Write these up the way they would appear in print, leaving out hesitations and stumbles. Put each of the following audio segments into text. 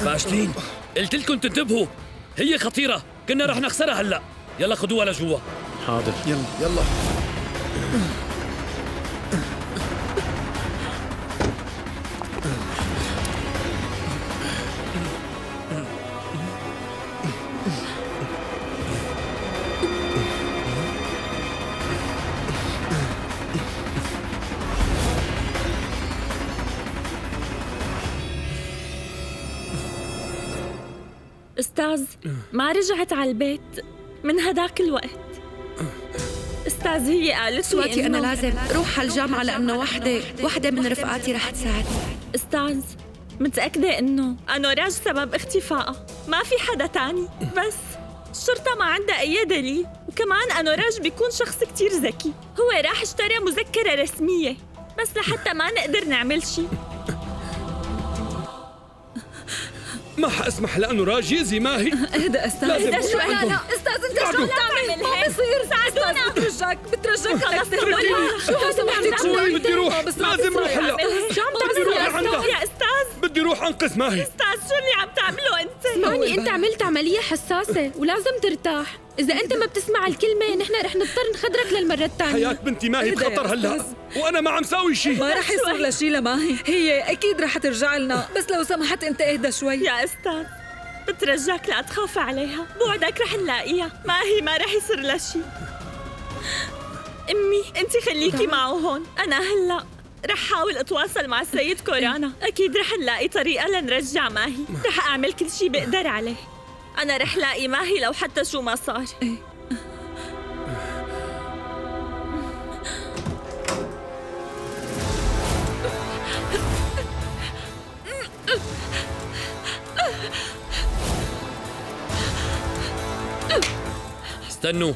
فاشلين، قلت لكم تنتبهوا، هي خطيرة، كنا رح نخسرها هلا. يلا خدوها لجوا. حاضر. يلا. أستاذ، ما رجعت على البيت من هداك الوقت. أستاذ هي قالت لي سواتي أنا إنه لازم روح على الجامعة لأنه وحدة من رفقاتي رح تساعدني. أستاذ، متأكدة إنه أنوراج سبب اختفائها، ما في حدا تاني. بس الشرطة ما عندها أي دليل، وكمان أنوراج بيكون شخص كتير ذكي. هو راح اشترى مذكرة رسمية بس لحتى ما نقدر نعمل شي. ما حاسمح لأنوراج يأذي ماهي. اهدى أستاذ، لازم اهدى شوي. لا أستاذ أنت شو عم تعمل؟ ما بصير. ساعدونا. بترجاك خلص شو سمحتي تسوي؟ بدي روح، لازم روح هلا. شو عم تعملوا يا أستاذ؟ بدي روح أنقذ ماهي. أستاذ شو اللي عم تعملوا أنت؟ اسمعني، انت عملت عملية حساسة ولازم ترتاح. إذا أنت ما بتسمع الكلمة نحن رح نضطر نخدرك للمرة الثانية. حياة بنتي ماهي اهدى يا بخطر هلا، أستاذ. وأنا ما عم ساوي شيء. ما رح يصير لها شي لماهي، هي أكيد رح ترجع لنا، بس لو سمحت أنت اهدى شوي. يا أستاذ بترجاك لا تخاف عليها، بوعدك رح نلاقيها. ما رح يصير لها شي. أمي أنت خليكي معه هون، أنا هلأ رح حاول أتواصل مع السيد كورانا. أكيد رح نلاقي طريقة لنرجع ماهي. رح أعمل كل شي بقدر عليه. أنا رح لاقي ماهي لو حتى شو ما صار. استنوا،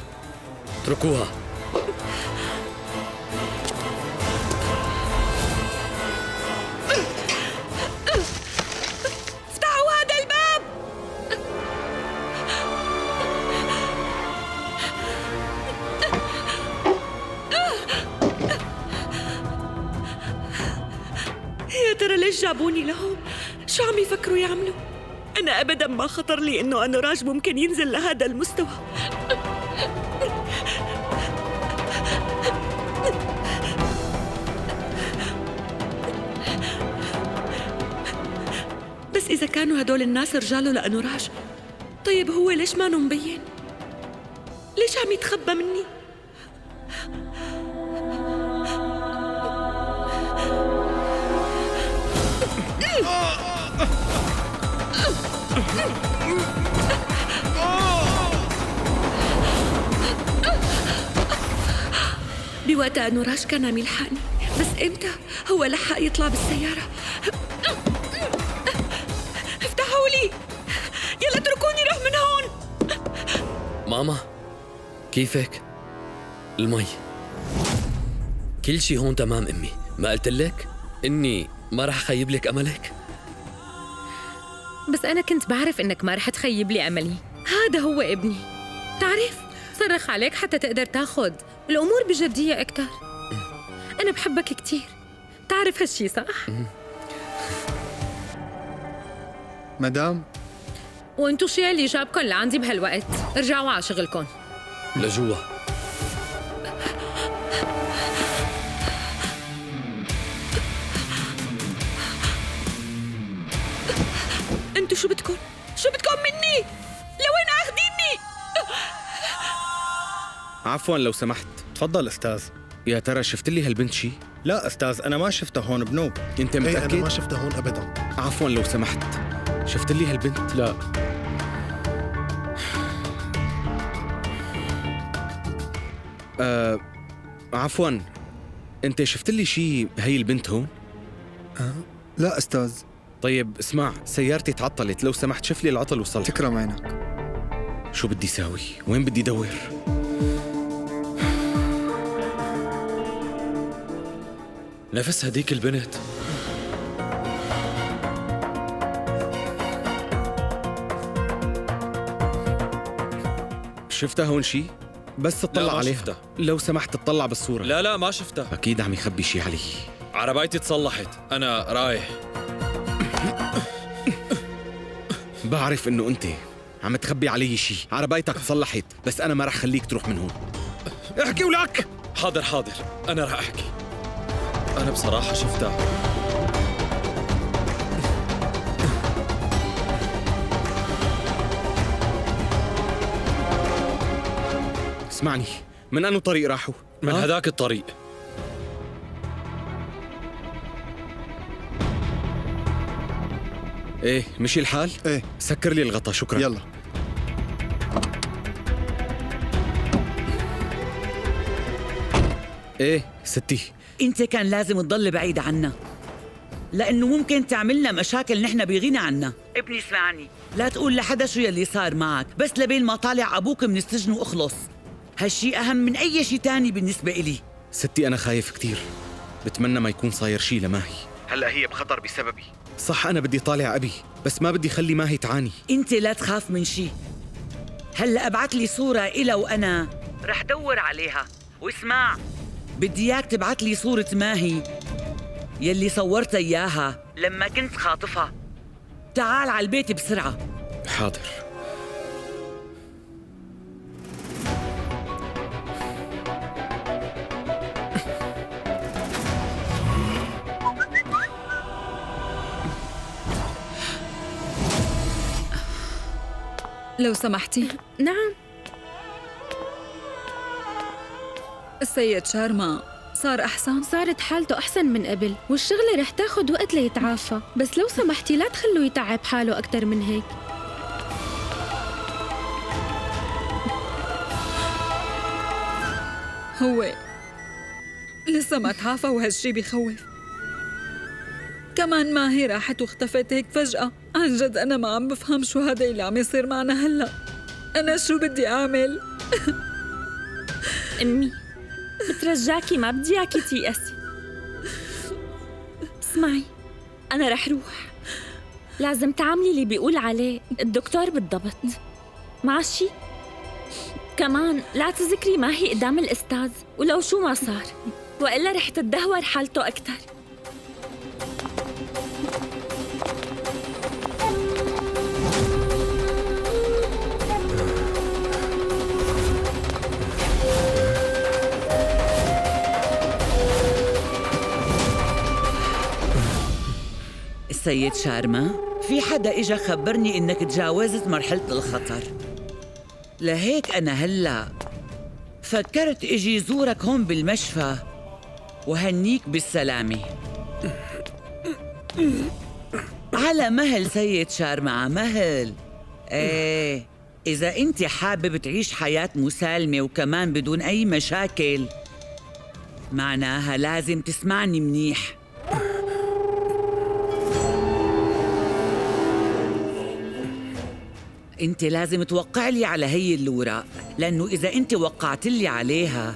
اتركوها. افتحوا هذا الباب. يا ترى ليش جابوني لهون؟ شو عم يفكروا يعملوا؟ أنا أبداً ما خطر لي إنه أنوراج ممكن ينزل لهذا المستوى. بس إذا كانوا هدول الناس رجاله لأنوراج، طيب هو ليش ما مبين؟ ليش عم يتخبى مني؟ بوقتها أنوراج كان عم يلحقني، بس إمتى هو لحق يطلع بالسيارة؟ افتحوا لي، يلا اتركوني روح من هون. ماما كيفك؟ المي كل شي هون تمام. أمي ما قلت لك إني ما رح خيب لك أملك؟ بس أنا كنت بعرف إنك ما رح تخيب لي أملي. هذا هو ابني، تعرف؟ صرخ عليك حتى تقدر تاخد الأمور بجدية أكتر. أنا بحبك كتير، تعرف هالشي صح؟ مدام، وانتو شي اللي جابكن لعندي بهالوقت؟ ارجعوا على شغلكن. لجوا. انتوا شو بدكم؟ شو بدكم مني؟ لوين اخذيني؟ عفواً لو سمحت. تفضل أستاذ. يا ترى شفت لي هالبنت شي؟ لا أستاذ، أنا ما شفتها هون بنوب. أنت إيه، متأكد؟ أنا ما شفتها هون أبداً. عفواً لو سمحت، شفت لي هالبنت؟ لا. عفواً، أنت شفت لي شي هي البنت هون؟ لا أستاذ. طيب اسمع، سيارتي تعطلت، لو سمحت شوف لي العطل وصلها. تكرم عينك. شو بدي ساوي؟ وين بدي دور؟ نفس هديك البنت. شفتها هون شي؟ بس اطلع ما عليها. شفتها. لو سمحت تطلع بالصورة. لا ما شفتها. أكيد عم يخبي شي علي. عربايتي تصلحت، أنا رايح. بعرف إنه أنت عم تخبي علي شيء، عربايتك تصلحت، بس أنا ما رح خليك تروح من هون. احكي ولك. حاضر حاضر، أنا رح أحكي. أنا بصراحة شفتها. اسمعني، من أنو طريق راحوا؟ من هداك الطريق. إيه مشي الحال؟ إيه. سكر لي الغطا، شكرا. يلا. إيه ستي. انت كان لازم تضل بعيد عنا، لانه ممكن تعملنا مشاكل نحن بغنى عنا. ابني اسمعني، لا تقول لحدا شو يلي صار معك، بس لبين ما طالع ابوك من السجن واخلص. هالشي اهم من اي شي تاني بالنسبه إلي. ستي أنا خايف كتير، بتمنى ما يكون صاير شي لماهي. هلأ هي بخطر بسببي. صح أنا بدي طالع أبي، بس ما بدي خلي ماهي تعاني. انت لا تخاف من شي. هلا ابعت لي صوره إلها وانا رح دور عليها. واسمع، بدي اياك تبعت لي صوره ماهي يلي صورتها اياها لما كنت خاطفها. تعال على البيت بسرعه. حاضر. لو سمحتي. نعم. السيد شارما صار أحسن؟ صارت حالته أحسن من قبل، والشغلة رح تاخد وقت ليتعافى، بس لو سمحتي لا تخلوه يتعب حاله أكتر من هيك. هو لسه ما تعافى وهالشي بخوف. كمان ماهي راحت واختفت هيك فجأة. عن جد أنا ما عم بفهم شو هذا اللي عم يصير معنا هلأ. أنا شو بدي أعمل؟ أمي بترجاكي، ما بدي اياكي تيأسي. اسمعي، أنا رح روح. لازم تعملي اللي بيقول عليه الدكتور بالضبط، ماشي؟ كمان لا تذكري ماهي قدام الأستاذ ولو شو ما صار، وإلا رح تتدهور حالته أكتر. السيد شارما، في حدا إجا خبرني إنك تجاوزت مرحلة الخطر، لهيك أنا هلأ فكرت إجي زورك هون بالمشفى وهنيك بالسلامة. على مهل سيد شارما، على مهل. إيه، إذا أنت حابب تعيش حياة مسالمة وكمان بدون أي مشاكل، معناها لازم تسمعني منيح. انت لازم توقع لي على هي الوراق، لانه اذا انت وقعت لي عليها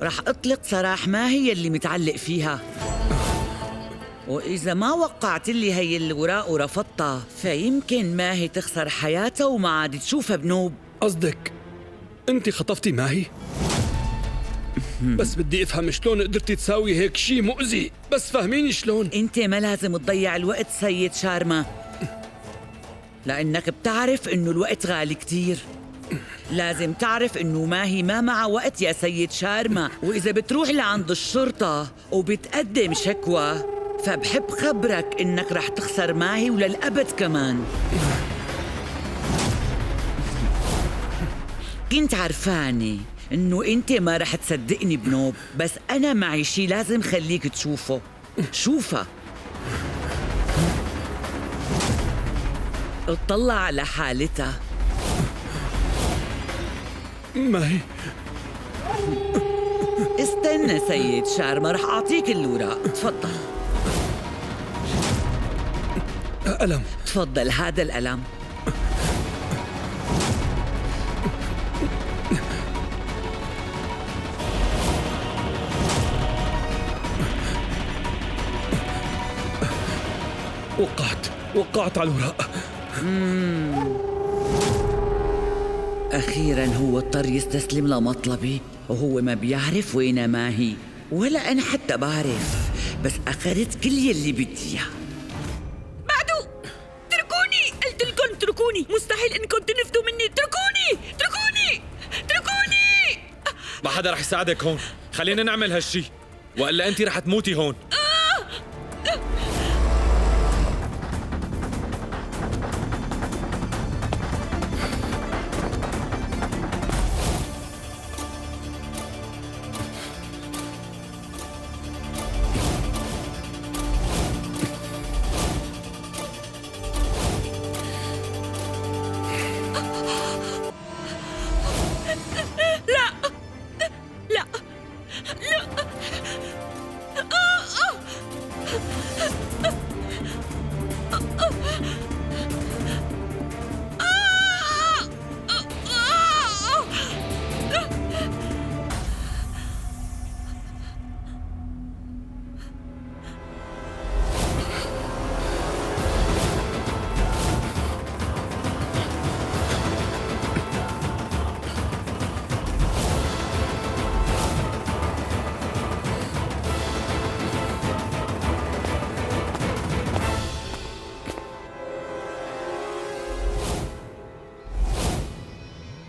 رح اطلق سراح ما هي اللي متعلق فيها، واذا ما وقعت لي هي الوراق ورفضتها فيمكن ما هي تخسر حياتها وما عاد تشوفها بنوب. قصدك انت خطفتي ماهي؟ بس بدي افهم شلون قدرتي تساوي هيك شيء مؤذي، بس فهميني شلون. انت ما لازم تضيع الوقت سيد شارما، لأنك بتعرف إنه الوقت غالي كتير. لازم تعرف إنه ماهي ما معها وقت يا سيد شارما، وإذا بتروح لعند الشرطة وبتقدم شكوى فبحب خبرك إنك رح تخسر ماهي وللأبد كمان. كنت عرفاني إنه أنت ما رح تصدقني بنوب، بس أنا معي شي لازم خليك تشوفه. شوفها، اطلع على حالتها. ماهي استنى سيد شارما، رح أعطيك الوراق. تفضل. ألم. تفضل، هذا الألم. وقعت على الوراق. أخيراً هو اضطر يستسلم لمطلبي، وهو ما بيعرف وين ماهي، ولا أنا حتى بعرف، بس أخذت كل يلي بدي إياه. بعدو اتركوني، قلت لكم اتركوني، مستحيل انكم تنفذوا مني. اتركوني اتركوني اتركوني. ما حدا رح يساعدك هون، خلينا نعمل هالشي وإلا أنت رح تموتي هون.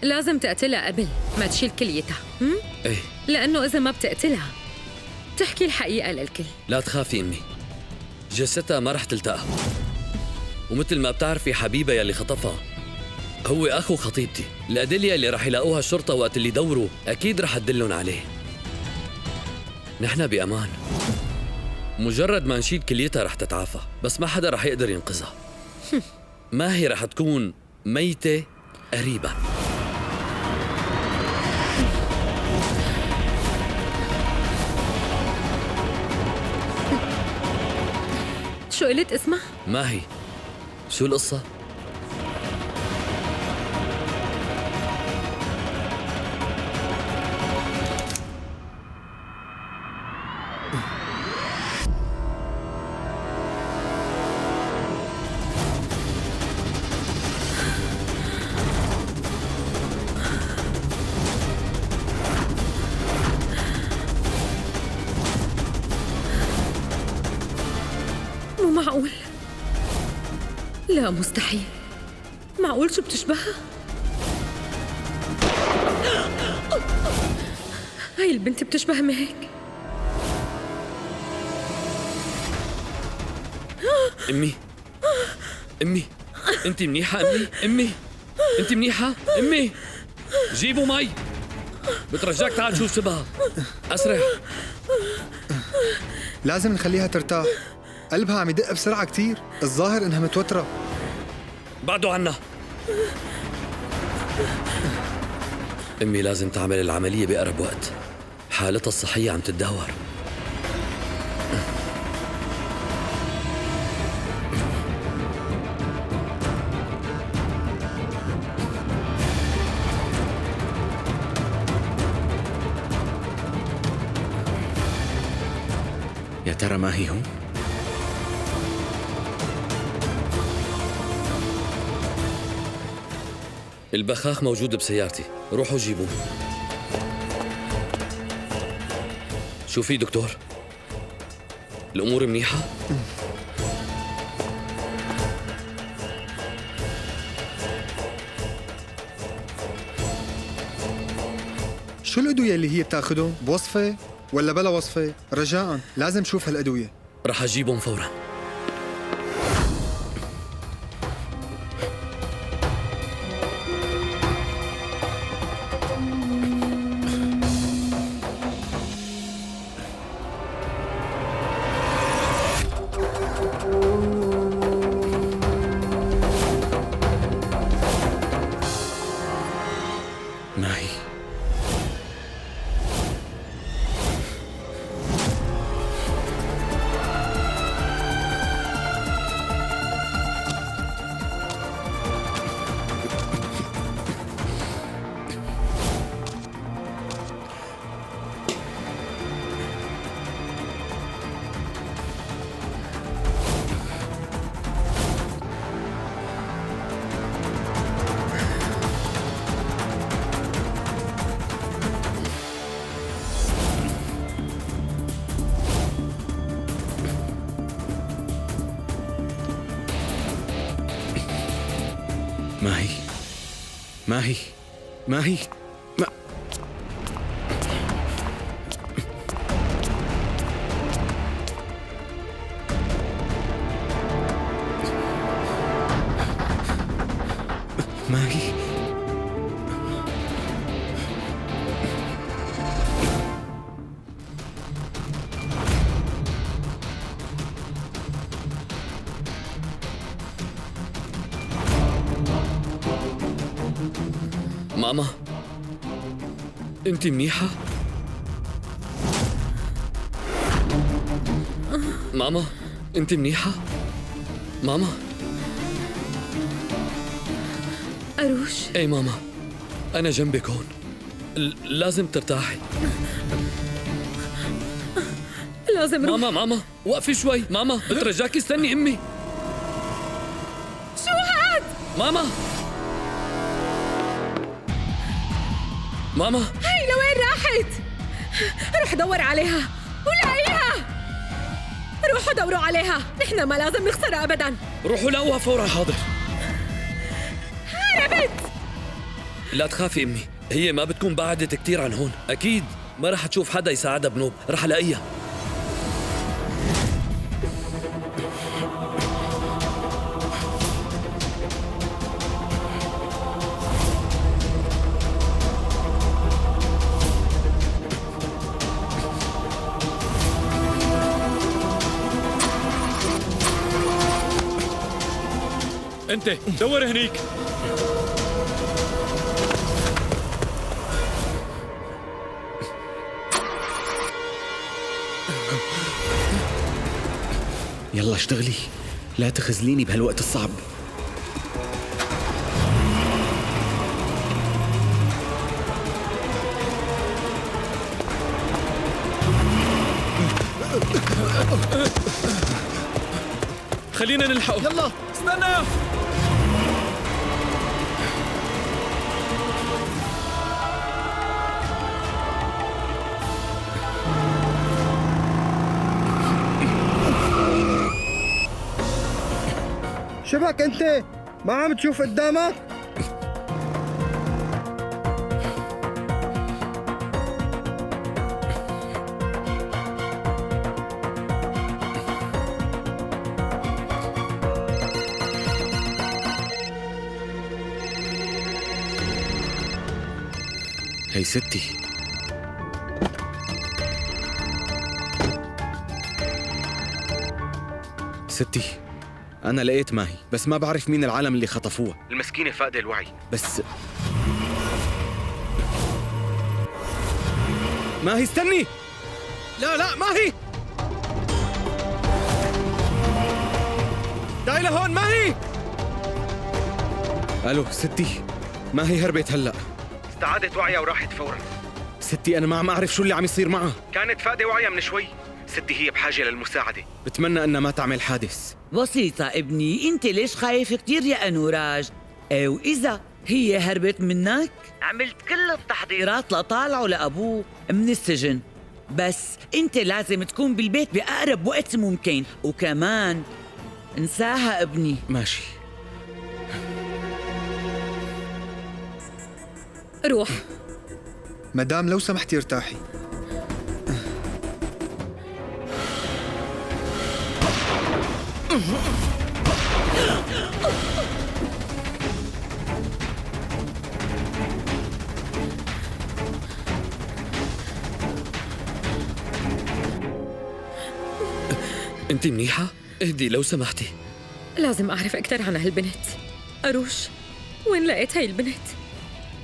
لازم تقتلها قبل ما تشيل كليتها. ايه لأنه إذا ما بتقتلها تحكي الحقيقة للكل. لا تخافي أمي، جثتها ما رح تلتقى، ومثل ما بتعرفي حبيبها يلي خطفها هو أخو خطيبتي. الأدلة اللي رح يلاقوها الشرطة وقت اللي يدوروا أكيد رح تدلن عليه. نحن بأمان، مجرد ما نشيل كليتها رح تتعافى، بس ما حدا رح يقدر ينقذها. ما هي رح تكون ميتة قريباً. شو قلت اسمها؟ ما هي؟ شو القصة؟ مو معقول. لا مستحيل. معقول شو بتشبهها؟ هاي البنت بتشبه مهك. أمي أمي أنت منيحة أمي؟ أمي أنت منيحة؟ أمي جيبوا مي، بترجاك تعال شوف شبهها أسرع. لازم نخليها ترتاح، قلبها عم يدق بسرعة كتير، الظاهر إنها متوترة. بعدوا عنا. أمي لازم تعمل العملية بأقرب وقت، حالتها الصحية عم تتدهور. يا ترى ما هي هون؟ البخاخ موجود بسيارتي، روحوا جيبوه. شو في دكتور؟ الأمور منيحة؟ شو الأدوية اللي هي بتاخدهم؟ بوصفة ولا بلا وصفة؟ رجاءً لازم شوف هالأدوية. رح أجيبهم فوراً. ماهي ماهي ماهي ماهي ما... ماهي ماما، انت منيحة؟ ماما، انت منيحة؟ ماما. أروش، ايه ماما، أنا جنبك هون. لازم ترتاحي. لازم روح. ماما وقفي شوي. ماما بترجاكي استني أمي. شو هاد؟ ماما هاي لوين راحت؟ روح دور عليها ولاقيها. روحوا دوروا عليها، نحن ما لازم نخسرها أبداً. روحوا لاقوها فورا. حاضر. هربت. لا تخافي أمي، هي ما بتكون بعدت كتير عن هون. أكيد ما رح تشوف حدا يساعدها بنوب. رح ألاقيها. انت دور هنيك. يلا اشتغلي، لا تخزليني بهالوقت الصعب. خلينا نلحقه. يلا استنى. شبك انت؟ ما عم تشوف قدامك؟ هي ستي. ستي، أنا لقيت ماهي، بس ما بعرف مين العالم اللي خطفوها. المسكينة فاقدة الوعي، بس ماهي استني. لا ماهي، تعي لهون ماهي. ألو ستي، ماهي هربت هلأ، استعادت وعيها وراحت فورا. ستي أنا ما عم أعرف شو اللي عم يصير معها، كانت فاقدة وعيها من شوي. ستي هي بحاجة للمساعدة، بتمنى أنها ما تعمل حادث. بسيطة ابني، انت ليش خايف كتير يا أنوراج؟ وإذا هي هربت منك، عملت كل التحضيرات لطالعه لأبوه من السجن، بس انت لازم تكون بالبيت بأقرب وقت ممكن، وكمان انساها ابني. ماشي. روح. مدام لو سمحتي ارتاحي. أنت منيحة؟ اهدي لو سمحتي. لازم أعرف أكثر عن هالبنت. أروش، وين لقيت هاي البنت؟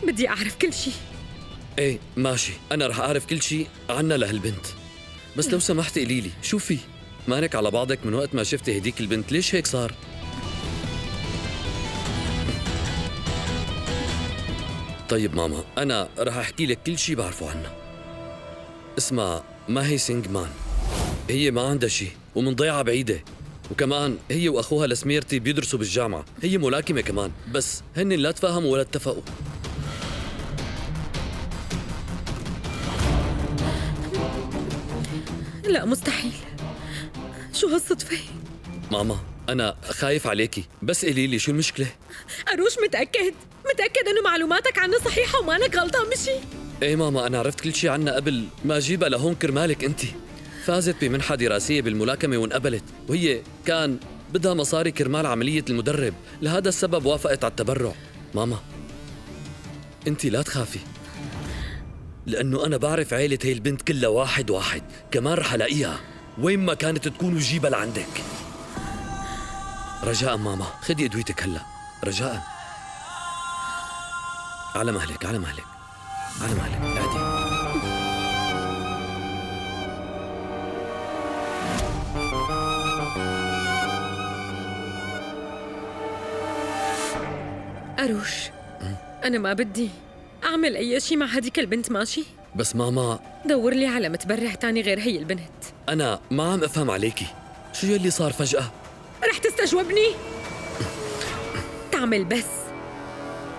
بدي أعرف كل شيء. ايه ماشي، أنا رح أعرف كل شيء عنا لهالبنت، بس لو سمحتي قولي لي شو في؟ مانك على بعضك من وقت ما شفتي هديك البنت، ليش هيك صار؟ طيب ماما، أنا رح أحكي لك كل شيء بعرفه عنها. اسمها ماهي سينغ مان، هي ما عندها شيء ومن ضيعة بعيدة، وكمان هي وأخوها لسميرتي بيدرسوا بالجامعة، هي ملاكمة كمان، بس هن لا تفاهموا ولا اتفقوا. لا مستحيل، شو هالصدفة؟ ماما أنا خايف عليكي، بس قولي لي شو المشكلة؟ أروش متأكد إنه معلوماتك عنا صحيحة ومانك غلطان بشي؟ إيه ماما، أنا عرفت كل شي عنها قبل ما أجيبها لهون كرمالك أنت. فازت بمنحة دراسية بالملاكمة وانقبلت، وهي كان بدها مصاري كرمال عملية المدرب، لهذا السبب وافقت على التبرع. ماما أنت لا تخافي، لأنه أنا بعرف عيلة هي البنت كلها واحد، كمان رح ألاقيها وين ما كانت تكون وجيبها لعندك. رجاء ماما خدي أدويتك هلأ، رجاء. على مهلك اعدي. أروش، أنا ما بدي أعمل أي شيء مع هديك البنت، ماشي؟ بس ماما دور لي على متبرع تاني غير هي البنت. أنا ما عم أفهم عليكي، شو يلي صار فجأة؟ رح تستجوبني؟ تعمل بس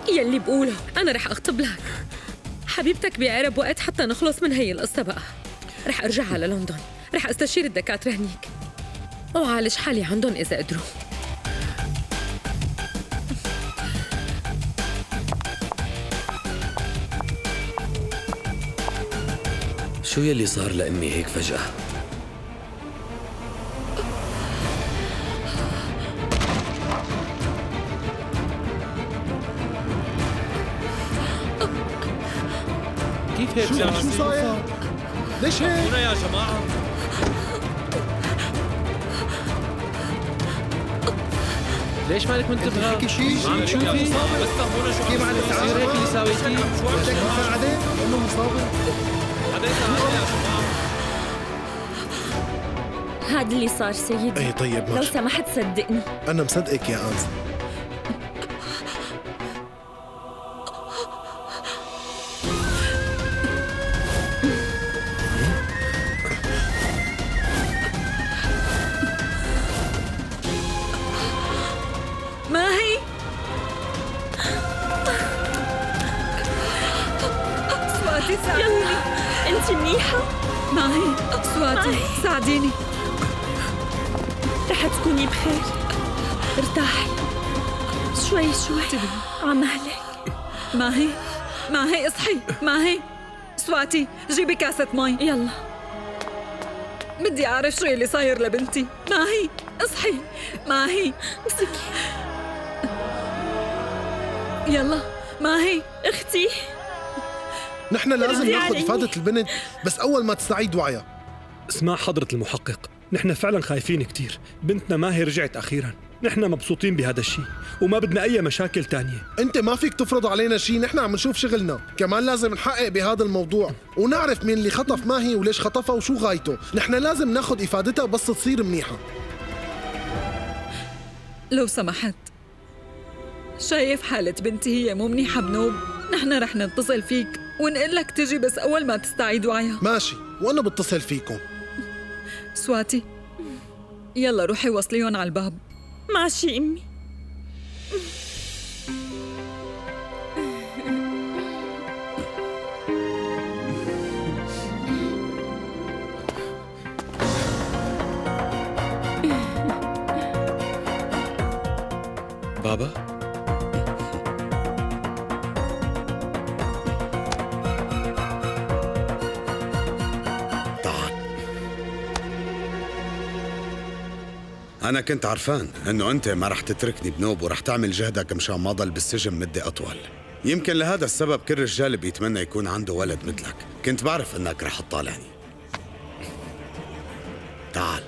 يلي بقوله، أنا رح أخطب لك حبيبتك بأقرب وقت حتى نخلص من هي القصة بقى. رح أرجع على لندن، رح أستشير الدكاترة هنيك وعالج حالي عندهم إذا قدروا. شو يلي صار لأمي هيك فجأة؟ كيف هيك؟ شو صاير؟ ليش هيك؟ هنا يا جماعة. ليش مالك منتبهة؟ حكي شيء؟ ما عم تشوفي؟ بس فهمونا شو كيف عم عم يصير تتعامل؟ هيك اللي ساويتيه؟ بدك مساعدة؟ لأنه مصابة؟ حدا يساعدني يا جماعة. هاد اللي صار سيدي. ايه طيب لو ماشي، سمحت صدقني. أنا مصدقك يا أنس. ما هي؟ سواتي ساعديني. انت منيحة؟ ما هي؟ سواتي ساعديني. رح تكوني بخير، ارتاحي شوي عمهلك. ما هي اصحي. ما هي سواتي، جيبي كاسة مي. يلا بدي أعرف شو اللي صاير لبنتي. ما هي اصحي. ما هي امسكي. يلا. ما هي اختي. نحن لازم ردي ناخذ علي. إفادة البنت بس أول ما تستعيد وعيها. اسمع حضرة المحقق، نحن فعلا خايفين كتير. بنتنا ماهي رجعت أخيرا، نحن مبسوطين بهذا الشيء وما بدنا أي مشاكل تانية. أنت ما فيك تفرض علينا شيء، نحن عم نشوف شغلنا. كمان لازم نحقق بهذا الموضوع ونعرف مين اللي خطف ماهي وليش خطفها وشو غايته. نحن لازم ناخذ إفادتها بس تصير منيحة. لو سمحت، شايف حالة بنتي هي مو منيحة بنوب؟ نحن رح نتصل فيك ونقول لك تجي بس أول ما تستعيد وعيها. ماشي، وأنا بتصل فيكم. سواتي يلا روحي وصليهم على الباب. ماشي امي. بابا تعال. أنا كنت عرفان إنه أنت ما رح تتركني بنوب ورح تعمل جهدك مشان ما ضل بالسجن مدة أطول. يمكن لهذا السبب كل رجال بيتمنى يكون عنده ولد مثلك. كنت بعرف إنك رح تطالعني. تعال.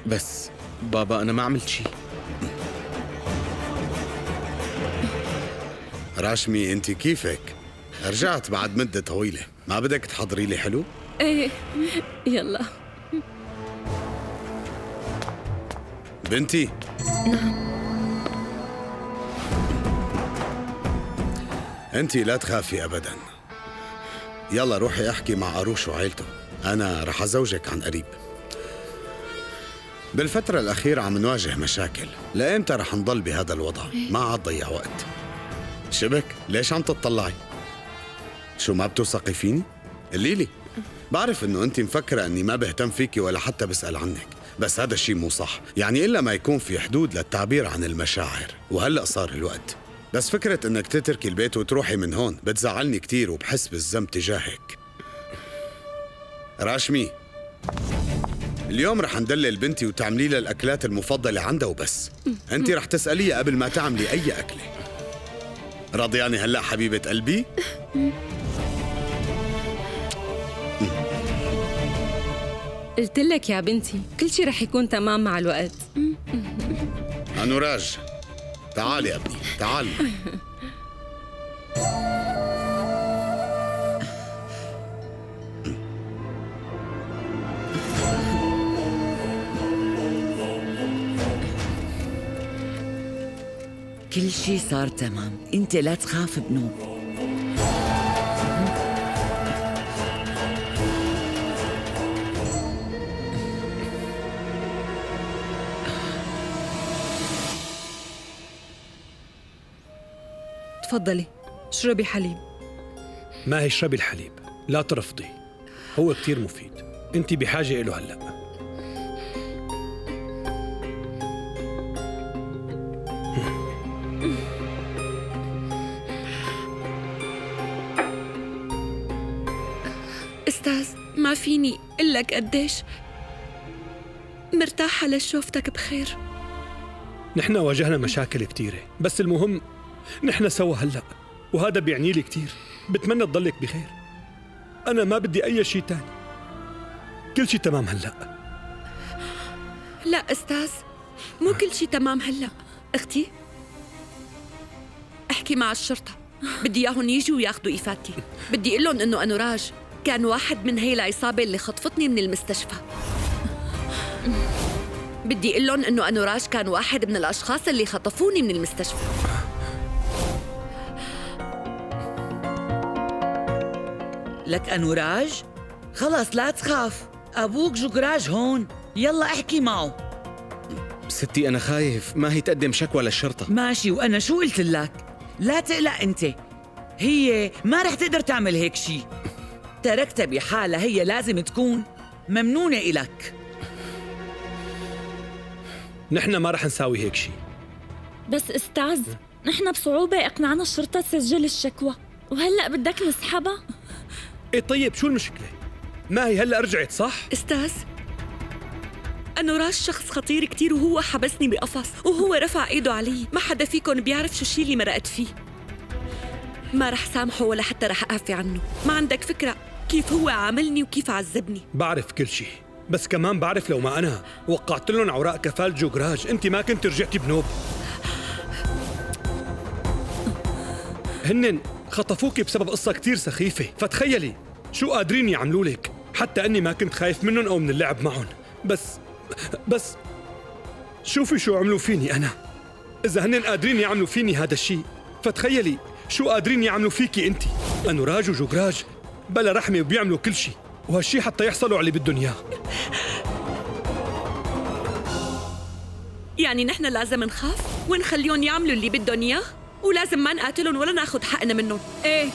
بس بابا أنا ما عملت شيء. راشمي أنت كيفك؟ رجعت بعد مدة طويلة، ما بدك تحضري لي حلو؟ ايه يلا. بنتي. أنت لا تخافي أبداً. يلا روحي احكي مع أروش وعيلته، أنا رح أزوجك عن قريب. بالفترة الأخيرة عم نواجه مشاكل، لإمتى رح نضل بهذا الوضع؟ ما عاد ضيع وقت. شبك ليش عم تطلعي؟ شو ما بتوثقي فيني؟ قليلي. بعرف إنه أنت مفكرة إني ما بهتم فيكي ولا حتى بسأل عنك، بس هذا الشيء مو صح، يعني إلا ما يكون في حدود للتعبير عن المشاعر، وهلأ صار الوقت. بس فكرة إنك تتركي البيت وتروحي من هون بتزعلني كتير وبحس بالذنب تجاهك. راشمي، اليوم رح ندلل بنتي وتعملي لها الأكلات المفضلة عندها وبس. أنت رح تسأليها قبل ما تعملي أي أكلة. راضياني هلأ حبيبة قلبي؟ قلت لك يا بنتي كل شيء رح يكون تمام مع الوقت. أنوراج، تعالي يا ابني، تعالي. كل شيء صار تمام، انت لا تخاف بنوب. تفضلي اشربي حليب. ما هي اشربي الحليب، لا ترفضي، هو كتير مفيد، انت بحاجة له هلأ. أستاذ، ما فيني أقول لك قديش مرتاحة لشوفتك بخير. نحن واجهنا مشاكل كتيرة، بس المهم نحن سوا هلأ، وهذا بيعني لي كتير. بتمنى تضلك بخير، أنا ما بدي أي شيء تاني، كل شيء تمام هلأ. لا أستاذ، مو كل شيء تمام هلأ. أختي، احكي مع الشرطة، بدي إياهم يجوا وياخذوا إفادتي. بدي أقول لهم إنه أنوراج كان واحد من هي العصابة اللي خطفتني من المستشفى. بدي أقول لهم إنه أنوراج كان واحد من الأشخاص اللي خطفوني من المستشفى. لك أنوراج؟ خلص لا تخاف، أبوك جوجراج هون، يلا احكي معه. ستي أنا خايف ما هي تقدم شكوى للشرطة. ماشي، وأنا شو قلت لك؟ لا تقلق أنت، هي ما رح تقدر تعمل هيك شي. تركتها بحالها، هي لازم تكون ممنونة إلك. نحن ما رح نساوي هيك شي. بس أستاذ، نحن بصعوبة أقنعنا الشرطة تسجل الشكوى، وهلأ بدك نسحبها؟ إيه طيب شو المشكلة؟ ما هي هلأ رجعت صح؟ أستاذ، أنوراج شخص خطير كتير، وهو حبسني بقفص، وهو رفع إيده علي. ما حدا فيكن بيعرف شو الشي اللي مرقت فيه. ما رح سامحه ولا حتى رح أعفي عنه. ما عندك فكرة كيف هو عاملني وكيف عذبني. بعرف كل شيء، بس كمان بعرف لو ما أنا وقعت لهم أوراق كفالة جوجراج أنت ما كنت رجعتي بنوب. هنن خطفوكي بسبب قصة كتير سخيفة، فتخيلي شو قادرين يعملوا لك. حتى أني ما كنت خايف منهم أو من اللعب معهم، بس شوفي شو عملوا فيني أنا. إذا هنن قادرين يعملوا فيني هذا الشيء، فتخيلي شو قادرين يعملوا فيكي أنت. أنوراج وجوجراج بلا رحمة وبيعملوا كل شيء، وهالشي حتى يحصلوا على اللي بدهم إياه. يعني نحن لازم نخاف ونخليهم يعملوا اللي بدهم إياه، ولازم ما نقاتلهم ولا ناخد حقنا منهم. ايه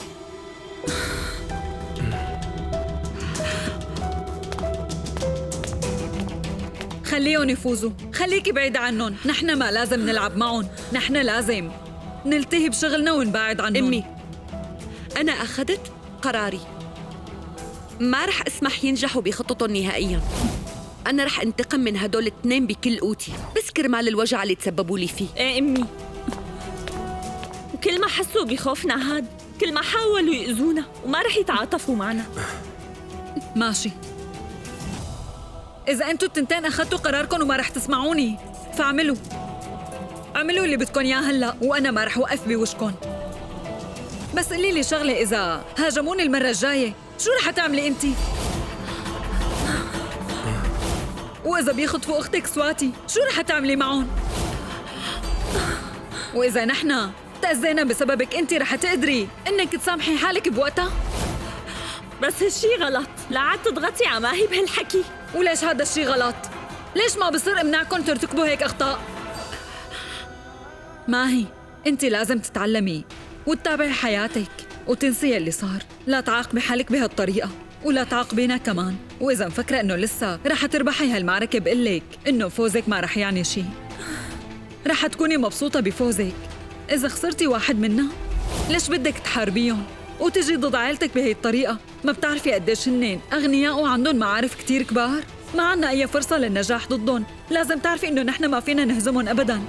خليهم يفوزوا، خليكي بعيدة عنهم. نحن ما لازم نلعب معهم، نحن لازم نلتهي بشغلنا ونبعد عنهم. أمي، أنا أخذت قراري، ما رح أسمح ينجحوا بخططهم نهائياً. أنا رح أنتقم من هدول الاثنين بكل قوتي، بس كرمال الوجع اللي تسببوا لي فيه. إيه أمي، وكل ما حسوا بخوفنا هاد، كل ما حاولوا يأذونا وما رح يتعاطفوا معنا. ماشي، إذا أنتوا التنتين أخذتوا قراركم وما رح تسمعوني، فاعملوا اللي بدكم إياه هلأ، وأنا ما رح وقف بوشكم. بس قولي لي شغلة، إذا هاجموني المرة الجاية شو رح تعملي أنتِ؟ وإذا بيخطفوا أختك سواتي شو رح تعملي معهم؟ وإذا نحن تأذينا بسببك أنت رح تقدري إنك تسامحي حالك بوقتها؟ بس هالشي غلط، لا عاد تضغطي على ماهي بهالحكي. وليش هذا الشي غلط؟ ليش ما بصير امنعكم ترتكبوا هيك أخطاء؟ ماهي، أنت لازم تتعلمي وتتابعي حياتك وتنسي اللي صار. لا تعاقبي حالك بهالطريقة، ولا تعاقبينا كمان. وإذا مفكرة إنه لسه رح تربحي هالمعركة بقلك إنه فوزك ما رح يعني شي. رح تكوني مبسوطة بفوزك. إذا خسرتي واحد منها ليش بدك تحاربيهم وتجي ضد عائلتك بهي الطريقة؟ ما بتعرفي قديش هنن أغنياء وعندهم معارف كتير كبار؟ ما عنا أي فرصة للنجاح ضدهم. لازم تعرفي إنه نحن ما فينا نهزمهم أبداً.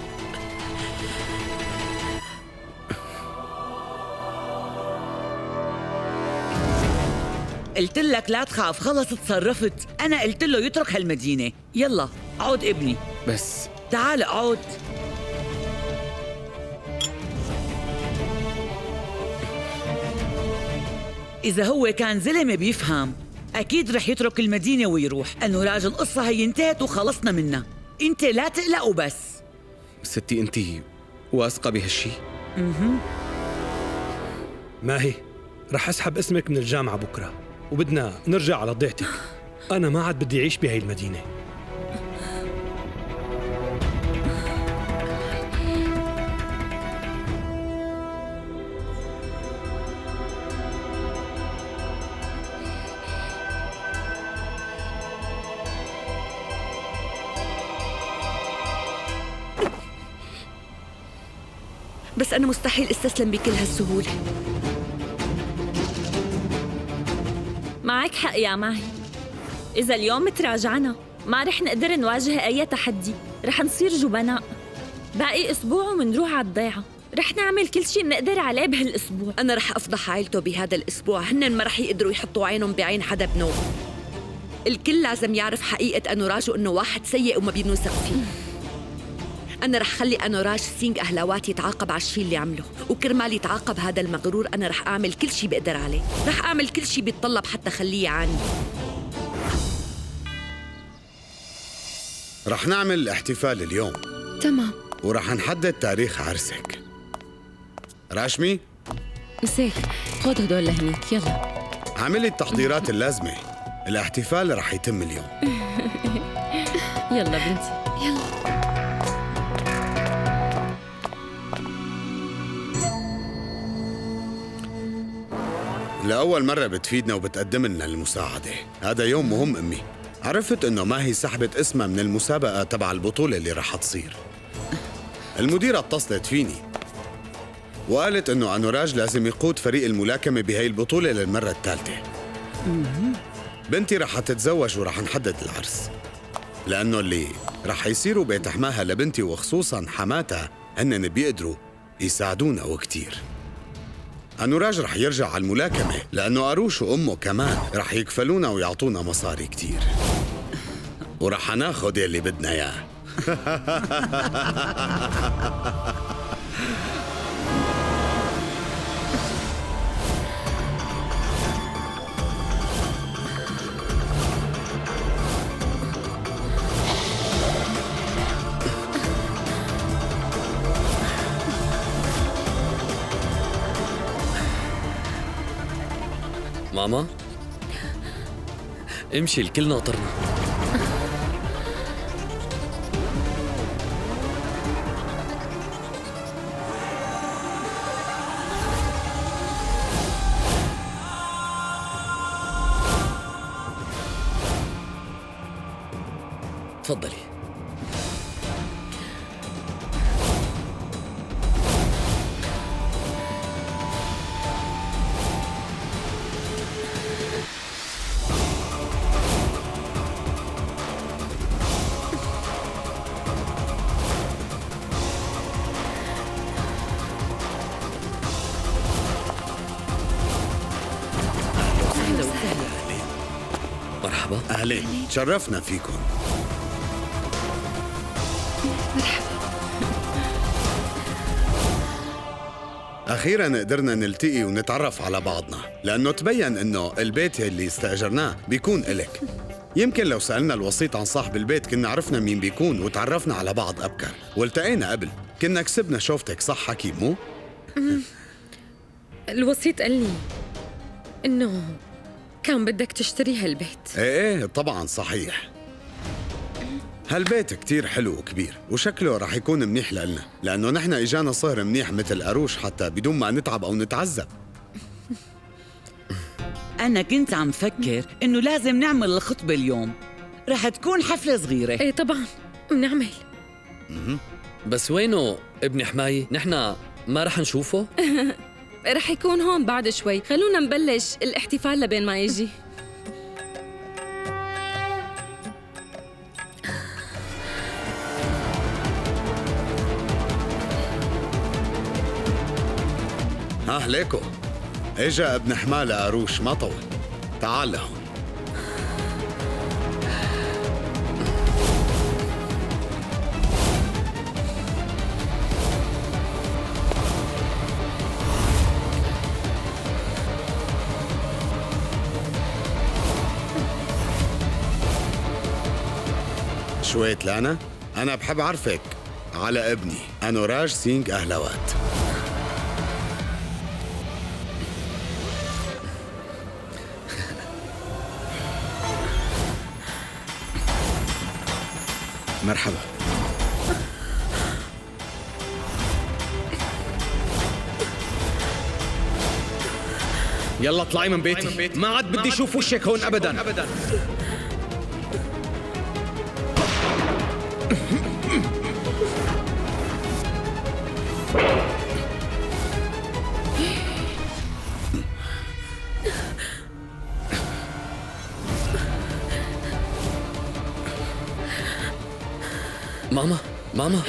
قلت لك لا تخاف، خلص تصرفت. أنا قلت له يترك هالمدينة. يلا عود ابني. بس تعال عود. إذا هو كان زلمة بيفهم أكيد رح يترك المدينة ويروح. أنوراج القصة هي انتهت وخلصنا منها. أنت لا تقلق وبس. ستي أنت واثقة بهالشي؟ ماهي، رح أسحب اسمك من الجامعة بكرة وبدنا نرجع على ضيعتك. أنا ما عاد بدي أعيش بهاي المدينة. بس أنا مستحيل استسلم بكل هالسهولة. معك حق يا ماهي. إذا اليوم تراجعنا ما رح نقدر نواجه أي تحدي، رح نصير جبناء. باقي أسبوع ومنروح على الضيعة. رح نعمل كل شي بنقدر عليه بهالأسبوع. أنا رح أفضح عائلته بهذا الأسبوع. هن ما رح يقدروا يحطوا عينهم بعين حدا بنوب. الكل لازم يعرف حقيقة أنوراج وإنه واحد سيء وما بينوثق فيه. أنا رح خلي أنوراج سينغ أهلاوات يتعاقب على الشي اللي عمله، وكرمال يتعاقب هذا المغرور أنا رح أعمل كل شي بقدر عليه. رح أعمل كل شي بيتطلب حتى خليه يعاني. رح نعمل احتفال اليوم. تمام. ورح نحدد تاريخ عرسك. راشمي، مساك، خذ هدول لهنيك. يلا عملي التحضيرات اللازمة. الاحتفال رح يتم اليوم. يلا بنتي يلا. لأول مرة بتفيدنا وبتقدم لنا المساعدة. هذا يوم مهم أمي. عرفت إنه ماهي سحبت اسمها من المسابقة تبع البطولة اللي رح تصير. المديرة اتصلت فيني وقالت إنه أنوراج لازم يقود فريق الملاكمة بهاي البطولة للمرة الثالثة. بنتي رح تتزوج ورح نحدد العرس، لأنه اللي رح يصيروا بيت حماها لبنتي وخصوصاً حماتها هنن بيقدروا يساعدونا وكتير. أنوراج رح يرجع على الملاكمة لأنه أروش وأمه كمان رح يكفلونا ويعطونا مصاري كتير، ورح ناخد اللي بدنا إياه. ماما امشي، الكل ناطرنا. تفضلي. مرحبا. أهلين، تشرفنا فيكم. أخيراً قدرنا نلتقي ونتعرف على بعضنا، لأنه تبين إنه البيت اللي استأجرناه بيكون إلك. يمكن لو سألنا الوسيط عن صاحب البيت كنا عرفنا مين بيكون وتعرفنا على بعض أبكر، والتقينا قبل كنا كسبنا شوفتك. صح حكي مو؟ الوسيط قال لي إنه كان بدك تشتري هالبيت. ايه طبعاً صحيح. هالبيت كتير حلو وكبير وشكله رح يكون منيح لنا، لأنه نحن إجانا صهر منيح مثل أروش حتى بدون ما نتعب أو نتعذب. أنا كنت عم فكر إنه لازم نعمل الخطبة اليوم. رح تكون حفلة صغيرة. ايه طبعا بنعمل. بس وينه ابن حماية؟ نحن ما رح نشوفه؟ رح يكون هون بعد شوي، خلونا نبلش الاحتفال لبين ما يجي. ها ليكو، اجا ابن حمالة قاروش ما طول. تعال لهون. شوية لانا، أنا بحب أعرفك على ابني أنوراج سينغ أهلوات. مرحبا. يلا اطلعي من بيتي، ما عاد بدي اشوف وشك هون ابدا. ماما ماما،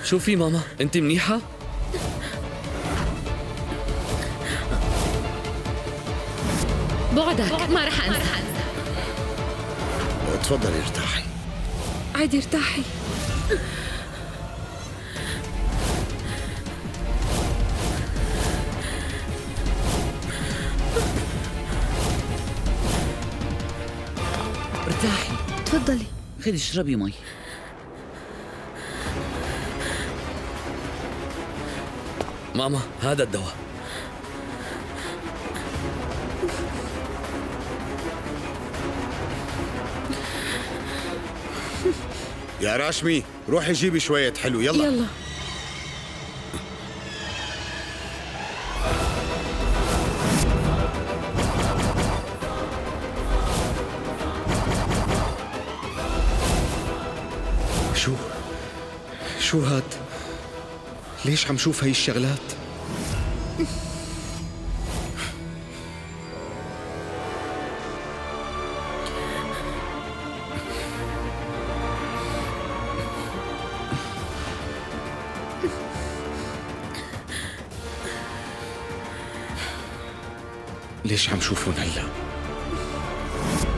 شو في ماما؟ انت منيحة؟ بعدك ما رح انسى. تفضلي ارتاحي. عادي ارتاحي. ارتاحي. تفضلي. خذي اشربي مي. ماما هذا الدواء. يا راشمي روحي جيبي شوية حلو يلا. يلا. شو هاد؟ ليش عم شوف هاي الشغلات؟ ليش عم شوفهم هلا؟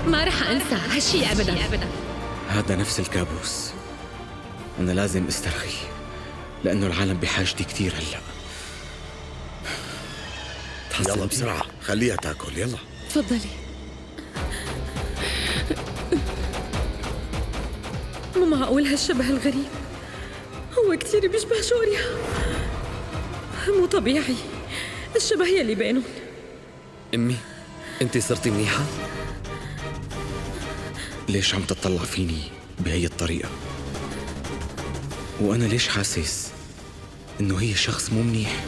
ما رح انسى هالشي ابدا. هذا نفس الكابوس. أنا لازم استرخي لأنه العالم بحاجتي كثير هلا. يلا بسرعة خليها تاكل يلا. تفضلي. مو معقول هالشبه الغريب، هو كثير بيشبه شوريا. مو طبيعي الشبه يلي بينهم. امي انت صرتي منيحة؟ ليش عم تطلع فيني بهي الطريقة؟ وأنا ليش حاسس إنه هي شخص مو منيح؟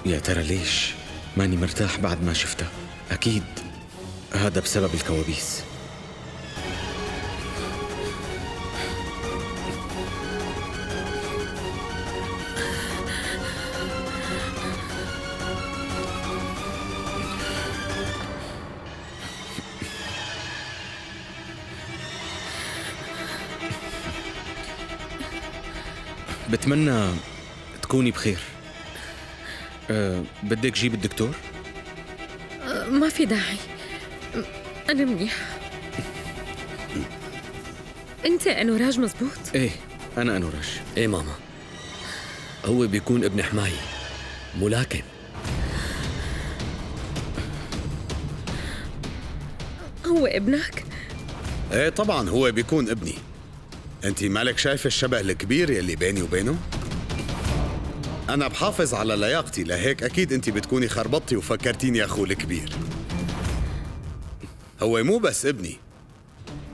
يا ترى ليش ماني مرتاح بعد ما شفتها؟ أكيد هذا بسبب الكوابيس. بتمنى تكوني بخير. بدك جيب الدكتور؟ ما في داعي، أنا منيحة. أنت أنوراج مزبوط؟ إيه أنا أنوراج. إيه ماما، هو بيكون ابن حماية ملاكم. هو ابنك؟ إيه طبعا هو بيكون ابني. أنت مالك شايفة الشبه الكبير يلي بيني وبينه؟ أنا بحافظ على لياقتي، لهيك أكيد أنت بتكوني خربطتي وفكرتيني أخوه الكبير. هو مو بس ابني،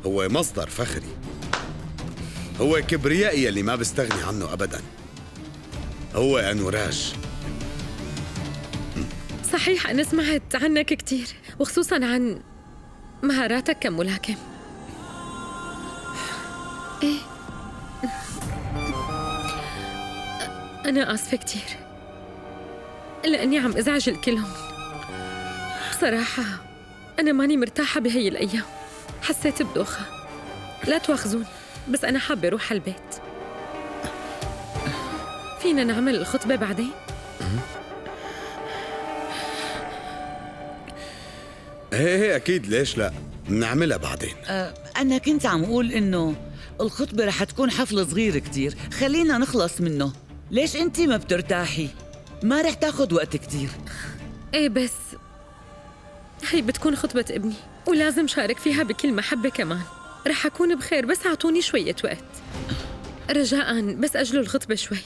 هو مصدر فخري، هو كبريائي اللي ما بستغني عنه أبداً. هو أنوراج صحيح أنا سمعت عنك كتير، وخصوصاً عن مهاراتك كملاكم. إيه؟ أنا آسفة كتير لأني عم أزعج الكل هون. بصراحة أنا ماني مرتاحة بهي الأيام، حسيت بدوخة. لا تواخذوني، بس أنا حابة أروح على البيت. فينا نعمل الخطبة بعدين؟ ايه اكيد، ليش لا؟ بنعملها بعدين. أنا كنت عم أقول إنه الخطبة رح تكون حفل صغير كتير، خلينا نخلص منه. ليش أنتي ما بترتاحي؟ ما رح تاخد وقت كتير. إيه بس هي بتكون خطبة ابني ولازم شارك فيها بكل محبة كمان. رح أكون بخير، بس أعطوني شوية وقت رجاءً، بس أجلوا الخطبة شوي.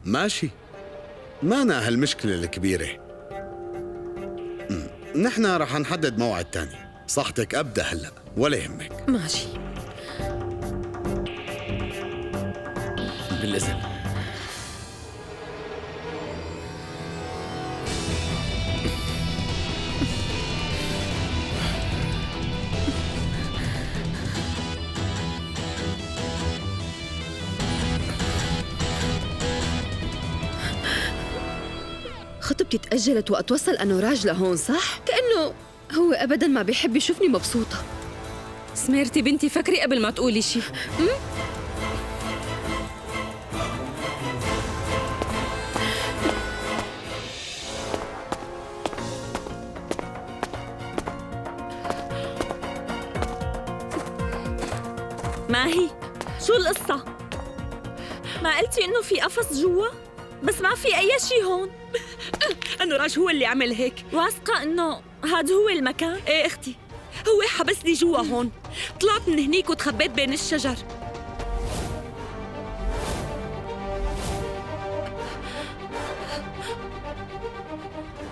ماشي، مانا هالمشكلة الكبيرة. نحن رح نحدد موعد تاني. صحتك أبدأ هلأ ولا يهمك. ماشي. بالإذن. خطبتي تأجلت وقت وصل أنوراج لهون، صح؟ كأنه هو أبداً ما بيحب يشوفني مبسوطة. سميرتي بنتي، فكري قبل ما تقولي شي. ماهي، شو القصة؟ ما قلتي إنه في قفص جوا؟ بس ما في أي شي هون. أنوراج هو اللي عمل هيك. واثقة إنه هاد هو المكان؟ إيه أختي، هو حبسني جوا هون. طلعت من هنيك وتخبيت بين الشجر.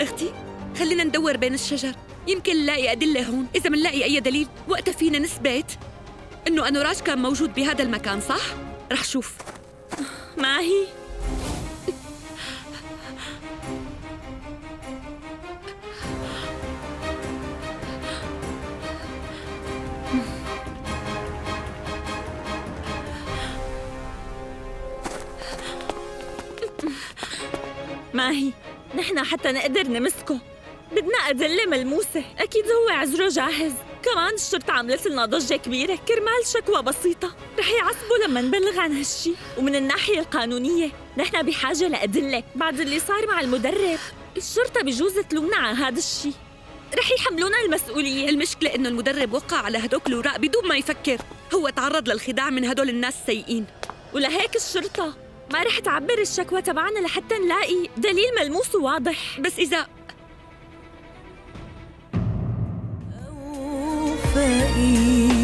أختي، خلينا ندور بين الشجر، يمكن نلاقي أدلة هون. إذا منلاقي أي دليل وقتها فينا نثبت إنه أنوراج كان موجود بهذا المكان، صح؟ رح شوف. ماهي، ماهي، نحن حتى نقدر نمسكه بدنا أدلة ملموسة. أكيد هو عذره جاهز. كمان الشرطة عملت لنا ضجة كبيرة كرمال شكوى بسيطة. رح يعصبوا لما نبلغ عن هالشي. ومن الناحية القانونية نحن بحاجة لأدلة. بعد اللي صار مع المدرب، الشرطة بجوز تلومنا عن هذا الشي، رح يحملونا المسؤولية. المشكلة إنه المدرب وقع على هدوك الوراق بدون ما يفكر. هو تعرض للخداع من هدول الناس السيئين، ولهيك الشرطة ما رح تعبر الشكوى تبعنا لحتى نلاقي دليل ملموس وواضح. بس إذا فقير